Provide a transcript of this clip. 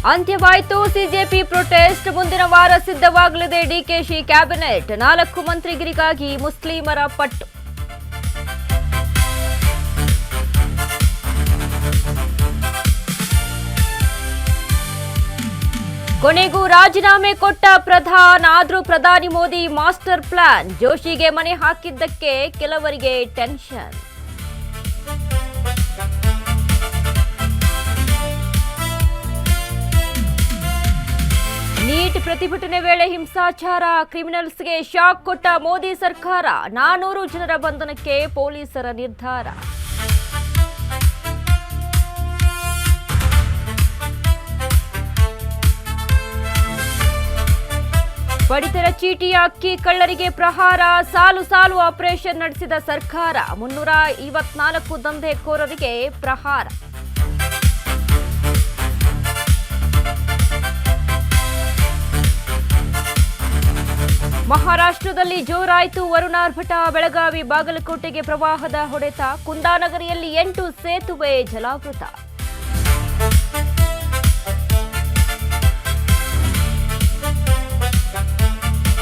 ಅಂತ್ಯವಾಯಿತು CJP protest. ಮುಂದಿನ ವಾರ ಸಿದ್ಧವಾಗಲಿದೆ DKShi cabinet. 4 ಮಂತ್ರಿಗಿರಿಗಾಗಿ ಮುಸ್ಲಿಮರ ಪಟ್ಟು. ಕೊನೆಗೂ ರಾಜೀನಾಮೆ ಕೊಟ್ಟ ಆದ್ರೂ ಪ್ರಧಾನಿ ಮೋದಿ ಮಾಸ್ಟರ್ ಪ್ಲಾನ್. ಜೋಶಿಗೆ ಮಣೆ ಹಾಕಿದ್ದಕ್ಕೆ ಕೆಲವರಿಗೆ ಟೆನ್ಷನ್. ನೀಟ್ ಪ್ರತಿಭಟನೆ ವೇಳೆ ಹಿಂಸಾಚಾರ, ಕ್ರಿಮಿನಲ್ಸ್ಗೆ ಶಾಕ್ ಕೊಟ್ಟ ಮೋದಿ ಸರ್ಕಾರ. 400 ಜನರ ಬಂಧನಕ್ಕೆ ಪೊಲೀಸರ ನಿರ್ಧಾರ. ಪಡಿತರ ಚೀಟಿಯ ಅಕ್ಕಿ ಕಳ್ಳರಿಗೆ ಪ್ರಹಾರ, ಸಾಲು ಸಾಲು ಆಪರೇಷನ್ ನಡೆಸಿದ ಸರ್ಕಾರ. 354 ದಂಧೆಕೋರರಿಗೆ ಪ್ರಹಾರ. ಮಹಾರಾಷ್ಟ್ರದಲ್ಲಿ ಜೋರಾಯಿತು ವರುಣಾರ್ಭಟ. ಬೆಳಗಾವಿ ಬಾಗಲಕೋಟೆಗೆ ಪ್ರವಾಹದ ಹೊಡೆತ. ಕುಂದಾನಗರಿಯಲ್ಲಿ 8 ಸೇತುವೆ ಜಲಾವೃತ.